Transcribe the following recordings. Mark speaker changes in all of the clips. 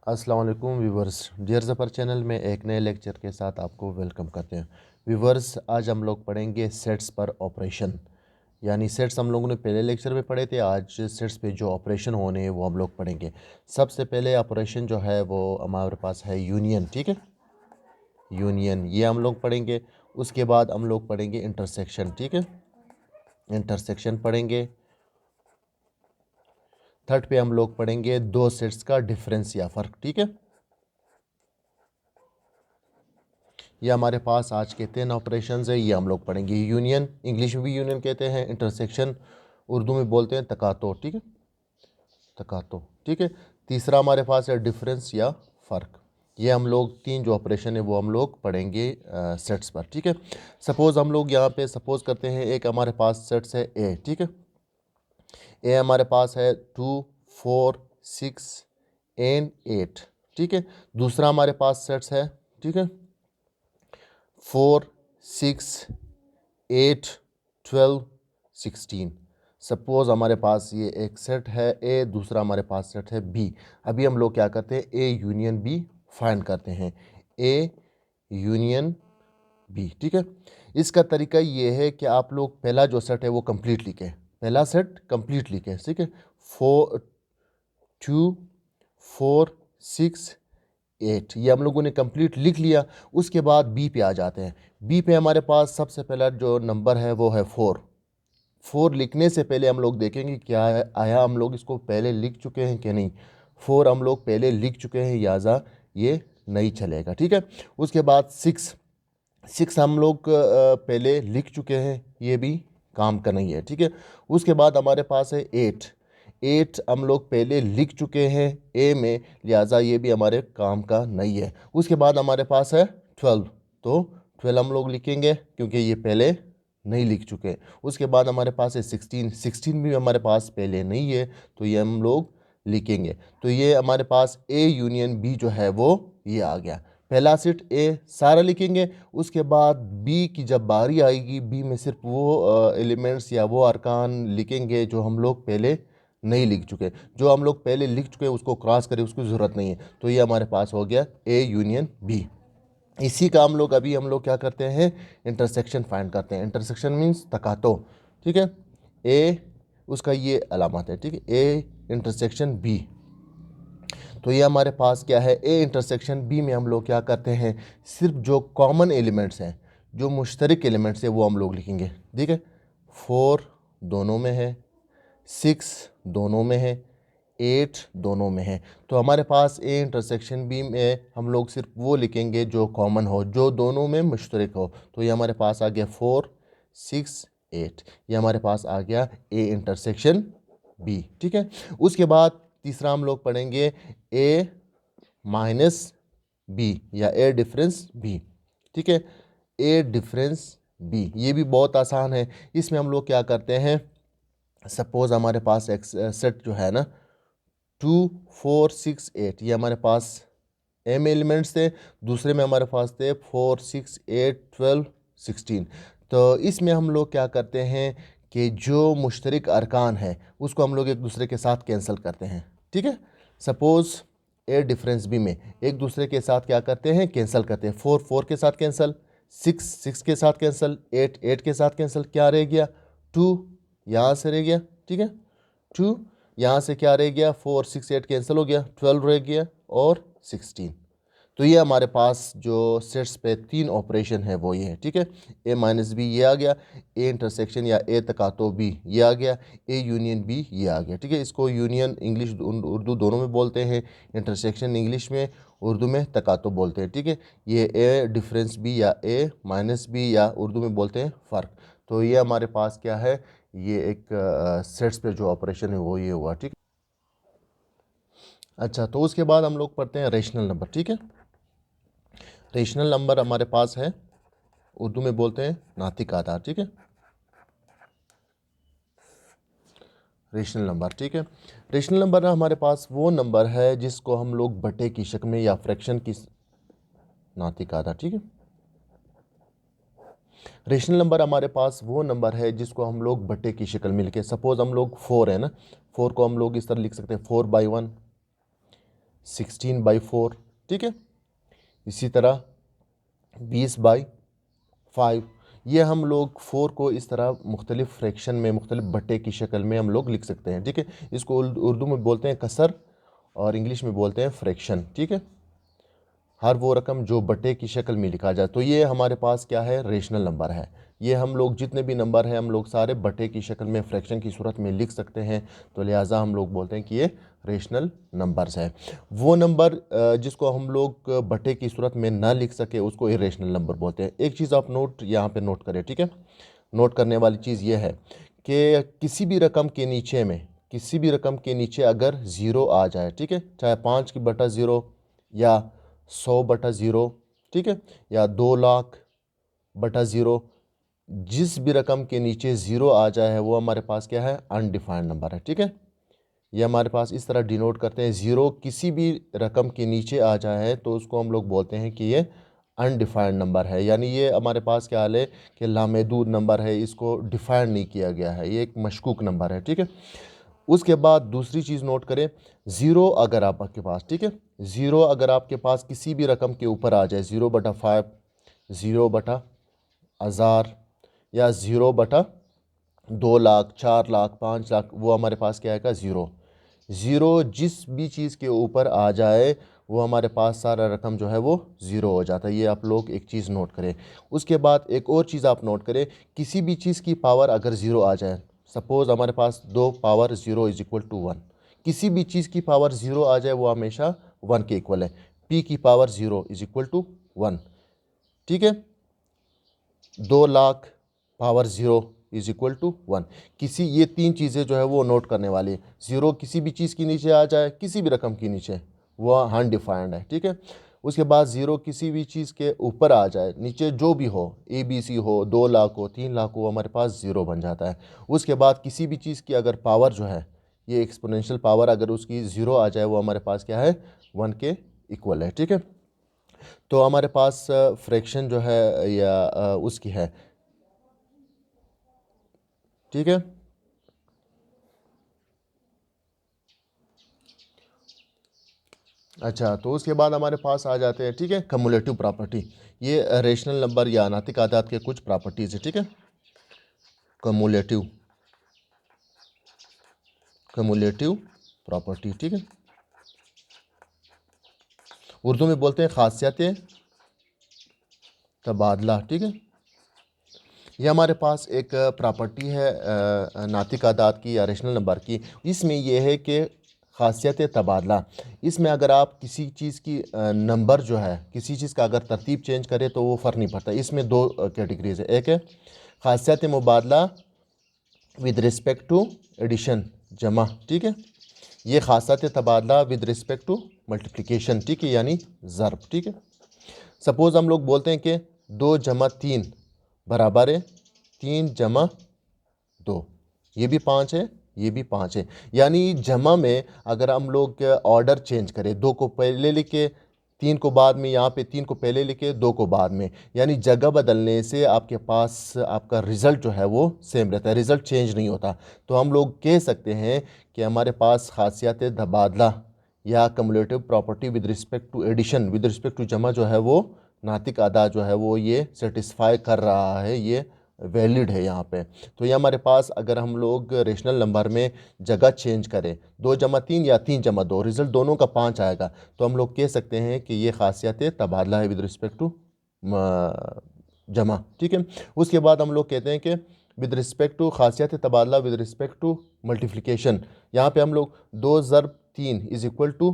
Speaker 1: अस्सलाम वालेकुम viewers. Dear Zafar channel में एक नए लेक्चर के साथ आपको वेलकम करते हैं। व्यूवर्स, आज हम लोग पढ़ेंगे सेट्स पर ऑपरेशन। यानी सेट्स हम लोगों ने पहले लेक्चर में पढ़े थे, आज सेट्स पे जो ऑपरेशन होने हैं वो हम लोग पढ़ेंगे। सबसे पहले ऑपरेशन जो है वो हमारे पास है यूनियन। ठीक है, यूनियन ये हम लोग पढ़ेंगे। उसके बाद हम लोग पढ़ेंगे इंटरसेक्शन। ठीक है, इंटरसेक्शन पढ़ेंगे। थर्ड पे हम लोग पढ़ेंगे दो सेट्स का डिफरेंस या फ़र्क। ठीक है, ये हमारे पास आज के 3 ऑपरेशंस है, ये हम लोग पढ़ेंगे। यूनियन इंग्लिश में भी यूनियन कहते हैं, इंटरसेक्शन उर्दू में बोलते हैं तकातो। ठीक है, तकातो। ठीक है, तीसरा हमारे पास है डिफरेंस या फ़र्क। ये हम लोग 3 जो ऑपरेशन है वो हम लोग पढ़ेंगे सेट्स पर। ठीक है, सपोज़ हम लोग यहाँ पे सपोज़ करते हैं एक हमारे पास सेट्स है ए। ठीक है, ए हमारे पास है 2, 4, 6 एंड 8। ठीक है, दूसरा हमारे पास सेट्स है, ठीक है, 4, 6, 8, 12, 16। सपोज़ हमारे पास ये एक सेट है ए, दूसरा हमारे पास सेट है बी। अभी हम लोग क्या करते हैं, ए यूनियन बी फाइंड करते हैं। A union B. ठीक है, इसका तरीका ये है कि आप लोग पहला जो सेट है वो कंप्लीट लिखें, पहला सेट कंप्लीट लिखें। ठीक है, 4, 2, 4, 6, 8 ये हम लोगों ने कंप्लीट लिख लिया। उसके बाद बी पे आ जाते हैं। बी पे हमारे पास सबसे पहला जो नंबर है वो है 4। 4 लिखने से पहले हम लोग देखेंगे क्या है, आया हम लोग इसको पहले लिख चुके हैं कि नहीं। 4 हम लोग पहले लिख चुके हैं, लिहाजा ये नहीं चलेगा। ठीक है, उसके बाद 6 हम लोग पहले लिख चुके हैं, ये भी काम का नहीं है। ठीक है, उसके बाद हमारे पास है 8 हम लोग पहले लिख चुके हैं ए में, लिहाजा ये भी हमारे काम का नहीं है। उसके बाद हमारे पास है 12, तो 12 हम लोग लिखेंगे क्योंकि ये पहले नहीं लिख चुके। उसके बाद हमारे पास है 16 भी हमारे पास पहले नहीं है, तो ये हम लोग लिखेंगे। तो ये हमारे पास ए यूनियन बी जो है वो ये आ गया। पहला सेट ए सारा लिखेंगे, उसके बाद बी की जब बारी आएगी, बी में सिर्फ वो एलिमेंट्स या वो अरकान लिखेंगे जो हम लोग पहले नहीं लिख चुके। जो हम लोग पहले लिख चुके उसको क्रॉस करें, उसकी ज़रूरत नहीं है। तो ये हमारे पास हो गया ए यूनियन बी। इसी का हम लोग क्या करते हैं, इंटरसेक्शन फाइंड करते हैं। इंटरसेक्शन मीन्स तकातो। ठीक है, ए उसका ये अलामत है। ठीक है, ए इंटरसेक्शन बी। तो ये हमारे पास क्या है, ए इंटरसेक्शन बी में हम लोग क्या करते हैं, सिर्फ जो कॉमन एलिमेंट्स हैं, जो मुश्तरक एलिमेंट्स हैं वो हम लोग लिखेंगे। ठीक है, 4 दोनों में है, 6 दोनों में है, 8 दोनों में है। तो हमारे पास ए इंटरसेक्शन बी में हम लोग सिर्फ वो लिखेंगे जो कॉमन हो, जो दोनों में मुश्तरक हो। तो ये हमारे पास आ गया 4, 6, 8। ये हमारे पास आ गया ए इंटरसेक्शन बी। ठीक है, उसके बाद तीसरा हम लोग पढ़ेंगे ए माइनस बी या ए डिफरेंस बी। ठीक है, ए डिफरेंस बी ये भी बहुत आसान है। इसमें हम लोग क्या करते हैं, सपोज हमारे पास एक सेट जो है ना 2, 4, 6, 8 ये हमारे पास एम एलिमेंट्स थे। दूसरे में हमारे पास थे 4, 6, 8, 12, 16। तो इसमें हम लोग क्या करते हैं कि जो मुश्तरक अरकान है उसको हम लोग एक दूसरे के साथ कैंसिल करते हैं। ठीक है, सपोज़ ए डिफरेंस बी में एक दूसरे के साथ क्या करते हैं, कैंसिल करते हैं। 4 4 के साथ कैंसिल, 6 6 के साथ कैंसिल, 8 8 के साथ कैंसिल। क्या रह गया, 2 यहाँ से रह गया। ठीक है, 2 यहाँ से क्या रह गया, 4 6 8 कैंसिल हो गया, 12 रह गया और 16। तो ये हमारे पास जो सेट्स पे 3 ऑपरेशन है वो ये है। ठीक है, ए माइनस बी ये आ गया, ए इंटरसेक्शन या ए तकातो बी ये आ गया, ए यूनियन बी ये आ गया। ठीक है, इसको यूनियन इंग्लिश उर्दू दोनों में बोलते हैं, इंटरसेक्शन इंग्लिश में, उर्दू में तकातो बोलते हैं। ठीक है, ये ए डिफरेंस बी या ए माइनस बी या उर्दू में बोलते हैं फ़र्क। तो ये हमारे पास क्या है, ये एक सेट्स पे जो ऑपरेशन है वो ये हुआ। ठीक है, अच्छा, तो उसके बाद हम लोग पढ़ते हैं रेशनल नंबर। ठीक है, रेशनल नंबर हमारे पास है, उर्दू में बोलते हैं नातिक आधार। ठीक है, रेशनल नंबर। ठीक है, रेशनल नंबर हमारे पास वो नंबर है जिसको हम लोग बटे की शक्ल में या फ्रैक्शन की नातिक आधार। ठीक है, रेशनल नंबर हमारे पास वो नंबर है जिसको हम लोग बटे की शक्ल में लिखे। सपोज हम लोग 4 है ना, 4 को हम लोग इस तरह लिख सकते हैं 4/1, 16/4, ठीक है। इसी तरह 20/5। ये हम लोग 4 को इस तरह मुख्तलिफ फ्रैक्शन में, मुख्तलिफ बट्टे की शक्ल में हम लोग लिख सकते हैं, ठीक है। इसको उर्दू में बोलते हैं कसर और इंग्लिश में बोलते हैं फ्रैक्शन, ठीक है। हर वो रकम जो बट्टे की शक्ल में लिखा जाए, तो ये हमारे पास क्या है, रेशनल नंबर है। ये हम लोग जितने भी नंबर हैं हम लोग सारे बट्टे की शक्ल में, फ्रैक्शन की सूरत में लिख सकते हैं, तो लिहाजा हम लोग बोलते हैं कि ये रेशनल नंबर्स है। वो नंबर जिसको हम लोग बट्टे की सूरत में ना लिख सके उसको इरेशनल नंबर बोलते हैं। एक चीज़ आप नोट यहाँ पे नोट करें, ठीक है। नोट करने वाली चीज़ ये है कि किसी भी रकम के नीचे में, किसी भी रकम के नीचे अगर ज़ीरो आ जाए, ठीक है, चाहे 5/0 या 100/0, ठीक है, या 2,00,000/0, जिस भी रकम के नीचे ज़ीरो आ जाए वो हमारे पास क्या है, अनडिफाइंड नंबर है, ठीक है। ये हमारे पास इस तरह डिनोट करते हैं, ज़ीरो किसी भी रकम के नीचे आ जाए तो उसको हम लोग बोलते हैं कि ये अनडिफाइंड नंबर है, यानी ये हमारे पास क्या हाल है कि लामहदूद नंबर है, इसको डिफाइंड नहीं किया गया है, ये एक मशकूक नंबर है, ठीक है। उसके बाद दूसरी चीज़ नोट करें, ज़ीरो अगर आपके पास, ठीक है, ज़ीरो अगर आपके पास किसी भी रकम के ऊपर आ जाए, 0/5, 0/1000 या 0/2,00,000, 4,00,000, 5,00,000, वो हमारे पास क्या आएगा, ज़ीरो। ज़ीरो जिस भी चीज़ के ऊपर आ जाए वो हमारे पास सारा रकम जो है वो ज़ीरो हो जाता है। ये आप लोग एक चीज़ नोट करें। उसके बाद एक और चीज़ आप नोट करें, किसी भी चीज़ की पावर अगर ज़ीरो आ जाए, सपोज़ हमारे पास 2 पावर 0 इज़ इक्वल टू 1, किसी भी चीज़ की पावर ज़ीरो आ जाए वो हमेशा 1 के इक्वल है। p की पावर 0 इज़ इक्वल टू 1, ठीक है। 2,00,000 पावर 0 इज़ इक्वल टू 1। किसी, ये तीन चीज़ें जो है वो नोट करने वाली है। ज़ीरो किसी भी चीज़ के नीचे आ जाए, किसी भी रकम के नीचे, वो अनडिफाइंड है, ठीक है। उसके बाद ज़ीरो किसी भी चीज़ के ऊपर आ जाए, नीचे जो भी हो, ABC हो, 2,00,000 हो, 3,00,000 हो, हमारे पास ज़ीरो बन जाता है। उसके बाद किसी भी चीज़ की अगर पावर जो है, ये एक्सपोनेंशियल पावर अगर उसकी ज़ीरो आ जाए वो हमारे पास क्या है, 1 के इक्वल है, ठीक है। तो हमारे पास फ्रैक्शन जो है या उसकी है, ठीक है। अच्छा, तो उसके बाद हमारे पास आ जाते हैं, ठीक है, कम्युलेटिव प्रॉपर्टी। ये रेशनल नंबर या अनातिक आदाद के कुछ प्रॉपर्टीज़ है, ठीक है। कम्युलेटिव, कम्युलेटिव प्रॉपर्टी, ठीक है। उर्दू में बोलते हैं खासियत तबादला, ठीक है। ये हमारे पास एक प्रॉपर्टी है नातिक आदाद की या रेशनल नंबर की। इसमें यह है कि खासियत तबादला, इसमें अगर आप किसी चीज़ की नंबर जो है, किसी चीज़ का अगर तरतीब चेंज करें तो वो फ़र्क नहीं पड़ता। इसमें दो कैटेगरीज है, एक है खासियत मुबादला विद रिस्पेक्ट टू एडिशन, जमा, ठीक है। ये खासियत तबादला विद रिस्पेक्ट टू मल्टीप्लिकेशन, ठीक है, यानी ज़र्ब, ठीक है। सपोज़ हम लोग बोलते हैं कि 2 + 3 बराबर है 3 + 2, ये भी 5 है, ये भी 5 है। यानी जमा में अगर हम लोग ऑर्डर चेंज करें, 2 को पहले लिखे, 3 को बाद में, यहाँ पे 3 को पहले लिखे, 2 को बाद में, यानी जगह बदलने से आपके पास आपका रिज़ल्ट जो है वो सेम रहता है, रिज़ल्ट चेंज नहीं होता। तो हम लोग कह सकते हैं कि हमारे पास खासियत तबादला या cumulative property with respect to addition, with respect to जमा जो है वो नातिक आदा जो है वो ये सेटिस्फाई कर रहा है, ये वैलिड है यहाँ पे। तो ये हमारे पास अगर हम लोग रेशनल नंबर में जगह चेंज करें, 2 + 3 या 3 + 2, रिज़ल्ट दोनों का 5 आएगा, तो हम लोग कह सकते हैं कि ये खासियत तबादला है विद रिस्पेक्ट टू जमा, ठीक है। उसके बाद हम लोग कहते हैं कि विद रिस्पेक्ट टू खासियत तबादला विद रिस्पेक्ट टू मल्टीप्लिकेशन, यहाँ पे हम लोग 2 × 3 इज़ इक्वल टू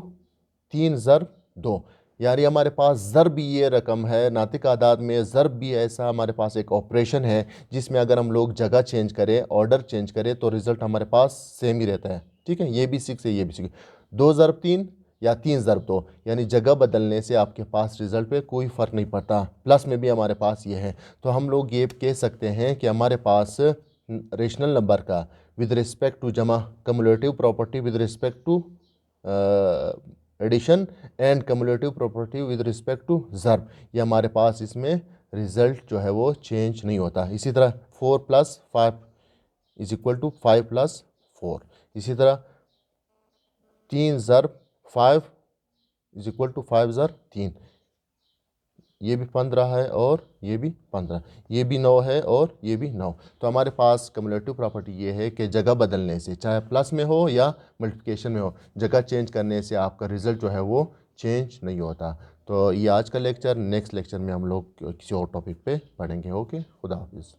Speaker 1: 3 × 2, यानी हमारे ज़र ज़र्ब भी ये रकम है, नातिक आदाद में ज़र्ब भी ऐसा हमारे पास एक ऑपरेशन है जिसमें अगर हम लोग जगह चेंज करें, ऑर्डर चेंज करें तो रिज़ल्ट हमारे पास सेम ही रहता है, ठीक है। ये भी 6 है, ये भी 6, 2 × 3 या 3 × 2, यानी जगह बदलने से आपके पास रिज़ल्ट पे कोई फ़र्क नहीं पड़ता। प्लस में भी हमारे पास ये है, तो हम लोग ये कह सकते हैं कि हमारे पास रेशनल नंबर का विद रिस्पेक्ट टू जमा commutative property with respect to addition and commutative property with respect to ज़र्ब, ये हमारे पास इसमें रिज़ल्ट जो है वो चेंज नहीं होता। इसी तरह 4 + 5 इज़ इक्वल टू 5 + 4, इसी तरह 3 × 5 इज इक्वल टू 5 ज़र 3, ये भी 15 है और ये भी 15, ये भी 9 है और ये भी 9। तो हमारे पास कम्युलेटिव प्रॉपर्टी ये है कि जगह बदलने से, चाहे प्लस में हो या मल्टीप्लिकेशन में हो, जगह चेंज करने से आपका रिज़ल्ट जो है वो चेंज नहीं होता। तो ये आज का लेक्चर, नेक्स्ट लेक्चर में हम लोग किसी और टॉपिक पे पढ़ेंगे। ओके, खुदा हाफिज़।